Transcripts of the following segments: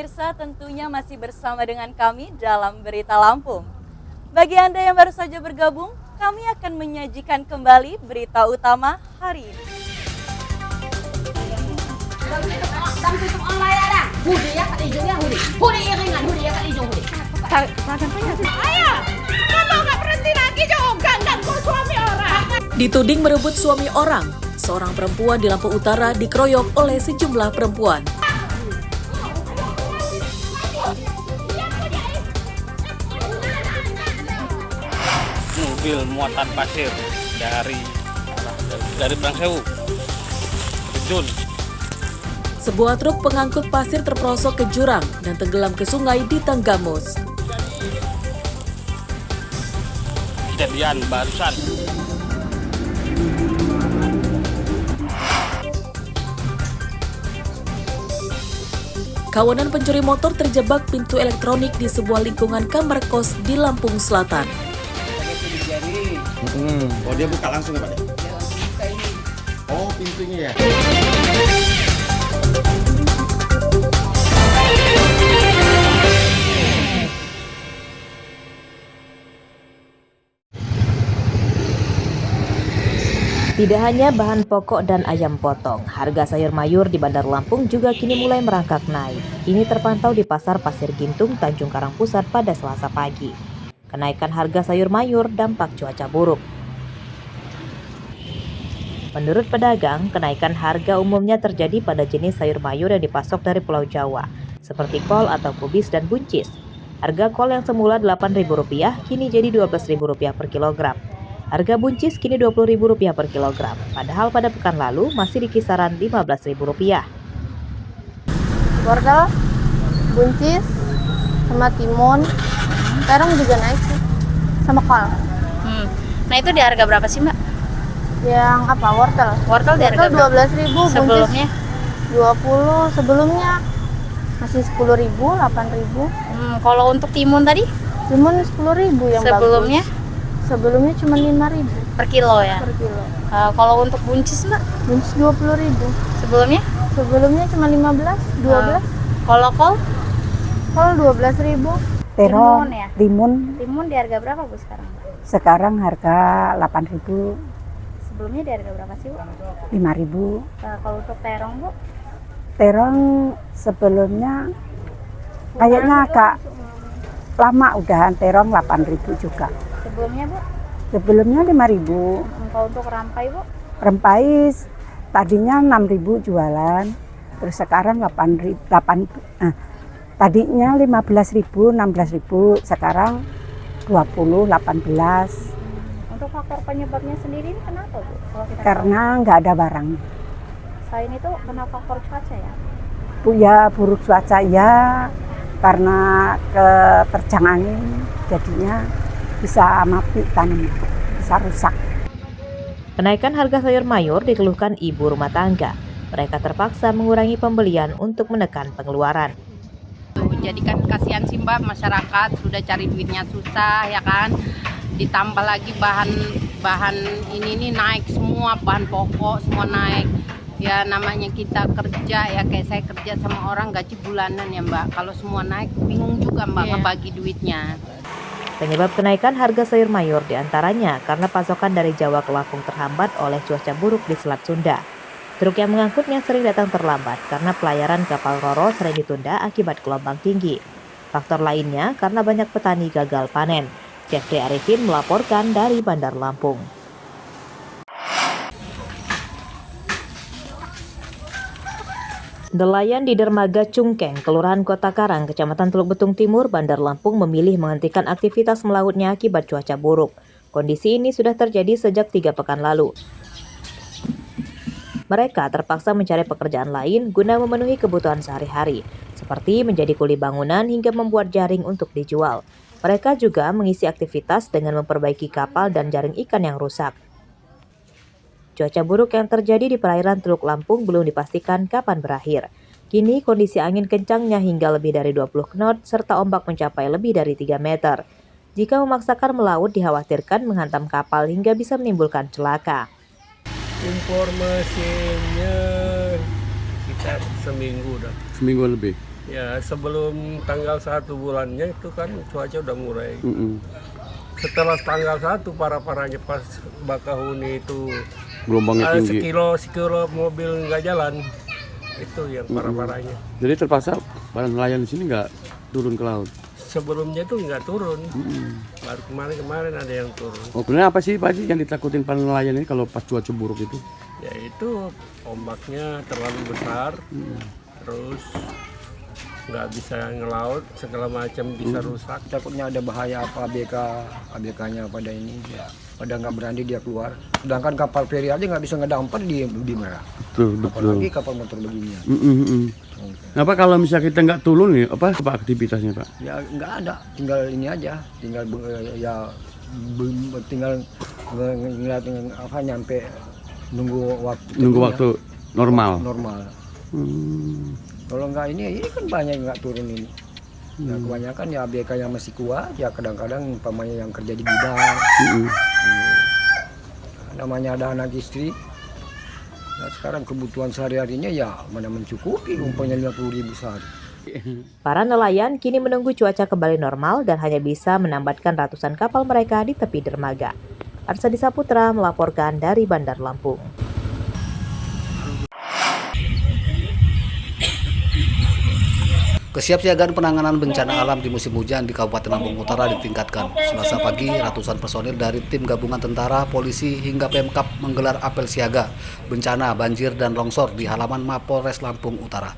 pemirsa, tentunya masih bersama dengan kami dalam Berita Lampung. Bagi Anda yang baru saja bergabung, kami akan menyajikan kembali berita utama hari ini. Dituding merebut suami orang, seorang perempuan di Lampung Utara dikeroyok oleh sejumlah perempuan. Mobil muatan pasir dari Prangsewu terjun. Sebuah truk pengangkut pasir terperosok ke jurang dan tenggelam ke sungai di Tanggamus. Kejadian barusan. Kawanan pencuri motor terjebak pintu elektronik di sebuah lingkungan kamar kos di Lampung Selatan. Oh, dia buka langsung ya, Pak? Oh, pintunya ya. Tidak hanya bahan pokok dan ayam potong, harga sayur mayur di Bandar Lampung juga kini mulai merangkak naik. Ini terpantau di Pasar Pasir Gintung, Tanjung Karang Pusat pada Selasa pagi. Kenaikan harga sayur mayur dampak cuaca buruk. Menurut pedagang, kenaikan harga umumnya terjadi pada jenis sayur mayur yang dipasok dari Pulau Jawa, seperti kol atau kubis dan buncis. Harga kol yang semula Rp8.000 kini jadi Rp12.000 per kilogram. Harga buncis kini Rp20.000 per kilogram, padahal pada pekan lalu masih di kisaran Rp15.000. Wortel, buncis, sama timun, terong juga naik sih, sama kol. Nah itu di harga berapa sih Mbak? Yang apa? Wortel. Wortel di harga berapa? 12.000, Sebelumnya? buncis 20, sebelumnya masih 10.000, 8.000. Kalau untuk timun tadi? Timun 10.000 yang Sebelumnya? bagus. Sebelumnya cuma 5.000 Per kilo ya? per kilo. Kalau untuk buncis Mbak? Buncis 20.000. Sebelumnya? Sebelumnya cuma 15, 12. Kalau kol? Kol 12.000. Terong, Timun ya? timun di harga berapa Bu sekarang? sekarang harga 8.000, Sebelumnya di harga berapa sih Bu? 5.000. Kalau untuk terong Bu? Terong sebelumnya kayaknya agak lama udahan, terong 8.000 juga. Sebelumnya Bu? Sebelumnya 5.000. Kalau untuk rampai Bu? Rempai tadinya 6.000 jualan, terus sekarang 8.000, tadinya 15.000, 16.000, sekarang 20, 18. Untuk faktor penyebabnya sendiri ini kenapa Bu? Kalau kita Karena nggak ada barang. tahu, selain itu kena faktor cuaca ya? Ya buruk cuaca ya, karena keterjang angin jadinya bisa mati tanaman, bisa rusak. Kenaikan harga sayur mayur dikeluhkan ibu rumah tangga. Mereka terpaksa mengurangi pembelian untuk menekan pengeluaran. Jadi kan kasihan sih Mbak, masyarakat sudah cari duitnya susah ya kan. Ditambah lagi bahan ini naik semua, bahan pokok semua naik. Ya namanya kita kerja ya, kayak saya kerja sama orang gaji bulanan ya Mbak. Kalau semua naik bingung juga Mbak ngebagi duitnya. Penyebab kenaikan harga sayur mayur diantaranya karena pasokan dari Jawa ke Lampung terhambat oleh cuaca buruk di Selat Sunda. Truk yang mengangkutnya sering datang terlambat karena pelayaran kapal Roro sering ditunda akibat gelombang tinggi. Faktor lainnya karena banyak petani gagal panen. Jeffrey Arifin melaporkan dari Bandar Lampung. Nelayan di dermaga Cungkeng, Kelurahan Kota Karang, Kecamatan Teluk Betung Timur, Bandar Lampung memilih menghentikan aktivitas melautnya akibat cuaca buruk. Kondisi ini sudah terjadi sejak 3 pekan lalu. Mereka terpaksa mencari pekerjaan lain guna memenuhi kebutuhan sehari-hari, seperti menjadi kuli bangunan hingga membuat jaring untuk dijual. Mereka juga mengisi aktivitas dengan memperbaiki kapal dan jaring ikan yang rusak. Cuaca buruk yang terjadi di perairan Teluk Lampung belum dipastikan kapan berakhir. Kini kondisi angin kencangnya hingga lebih dari 20 knot serta ombak mencapai lebih dari 3 meter. Jika memaksakan melaut dikhawatirkan menghantam kapal hingga bisa menimbulkan celaka. Informasinya sekitar seminggu dah. Seminggu lebih. Ya sebelum tanggal 1 bulannya itu kan cuaca udah mulai. Setelah tanggal 1 parah-parahnya pas Bakahuni itu gelombangnya tinggi. Sekilo mobil nggak jalan. Itu yang parah-parahnya. Jadi terpaksa para nelayan di sini nggak turun ke laut. Sebelumnya itu nggak turun. Baru kemarin ada yang turun. Oh, sebenarnya apa sih Pak Haji yang ditakutin para nelayan ini kalau pas cuaca buruk itu? Ya itu ombaknya terlalu besar. Terus nggak bisa ngelaut, segala macam bisa rusak. Takutnya ada bahaya apa ABK-nya pada ini ya, pada nggak berani dia keluar. Sedangkan kapal feri aja nggak bisa ngedamper di Merak. Betul. Apalagi kapal motor beginian. Apa kalau misalnya kita nggak turun nih, apa aktivitasnya Pak? Ya nggak ada, tinggal ini aja, tinggal ngeliat apa nyampe nunggu waktu normal. Kalau nggak ini kan banyak yang nggak turun ini. Ya kebanyakan ya ABK yang masih kuat, ya kadang-kadang umpamanya yang kerja di gudang. Namanya ada anak istri. Nah, sekarang kebutuhan sehari-harinya ya mana mencukupi, umpamanya 50.000 sehari. Para nelayan kini menunggu cuaca kembali normal dan hanya bisa menambatkan ratusan kapal mereka di tepi dermaga. Arsadi Saputra melaporkan dari Bandar Lampung. Kesiapsiagaan penanganan bencana alam di musim hujan di Kabupaten Lampung Utara ditingkatkan. Selasa pagi, ratusan personil dari tim gabungan tentara, polisi, hingga Pemkab menggelar apel siaga bencana banjir dan longsor di halaman Mapolres Lampung Utara.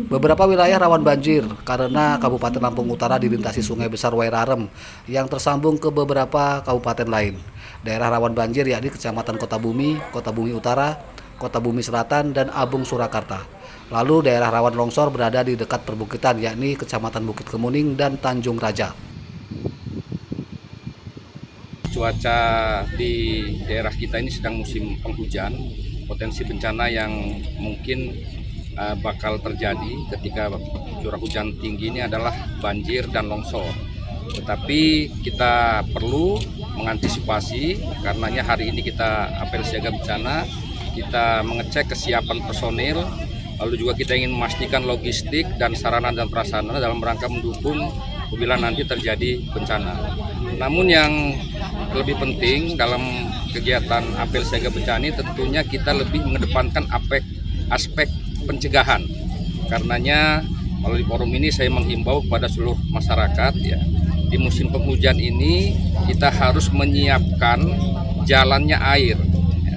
Beberapa wilayah rawan banjir karena Kabupaten Lampung Utara dilintasi Sungai Besar Wairarem yang tersambung ke beberapa kabupaten lain. Daerah rawan banjir yakni Kecamatan Kota Bumi Utara, Kota Bumi Selatan, dan Abung Surakarta. Lalu daerah rawan longsor berada di dekat perbukitan yakni Kecamatan Bukit Kemuning dan Tanjung Raja. Cuaca di daerah kita ini sedang musim penghujan, potensi bencana yang mungkin bakal terjadi ketika curah hujan tinggi ini adalah banjir dan longsor. Tetapi kita perlu mengantisipasi, karenanya hari ini kita apel siaga bencana, kita mengecek kesiapan personil, lalu juga kita ingin memastikan logistik dan sarana dan prasarana dalam rangka mendukung apabila nanti terjadi bencana. Namun yang lebih penting dalam kegiatan apel siaga bencana ini tentunya kita lebih mengedepankan aspek pencegahan. Karenanya melalui forum ini saya menghimbau kepada seluruh masyarakat ya, di musim penghujan ini kita harus menyiapkan jalannya air.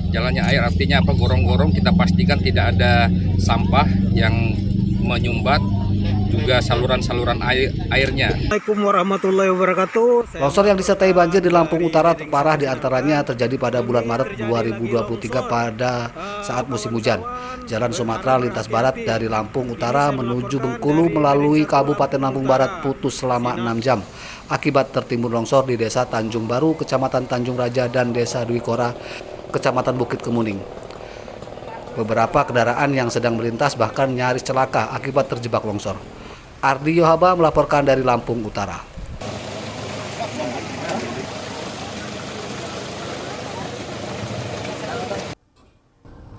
Jalannya air artinya apa? Gorong-gorong kita pastikan tidak ada sampah yang menyumbat, juga saluran-saluran airnya. Assalamualaikum warahmatullahi wabarakatuh. Longsor yang disertai banjir di Lampung Utara terparah diantaranya terjadi pada bulan Maret 2023 pada saat musim hujan. Jalan Sumatera lintas barat dari Lampung Utara menuju Bengkulu melalui Kabupaten Lampung Barat putus selama 6 jam. Akibat tertimbun longsor di Desa Tanjung Baru, Kecamatan Tanjung Raja, dan Desa Dwi Kora, Kecamatan Bukit Kemuning. Beberapa kendaraan yang sedang melintas bahkan nyaris celaka akibat terjebak longsor. Ardi Yohaba melaporkan dari Lampung Utara.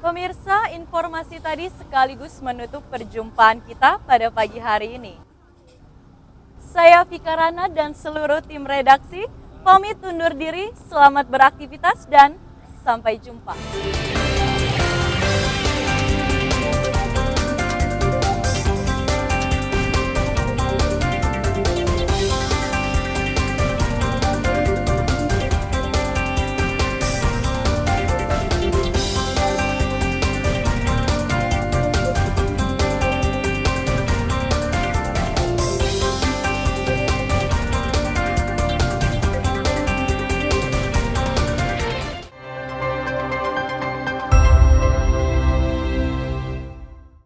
Pemirsa, informasi tadi sekaligus menutup perjumpaan kita pada pagi hari ini. Saya Fikarana dan seluruh tim redaksi pamit undur diri, selamat beraktivitas dan sampai jumpa.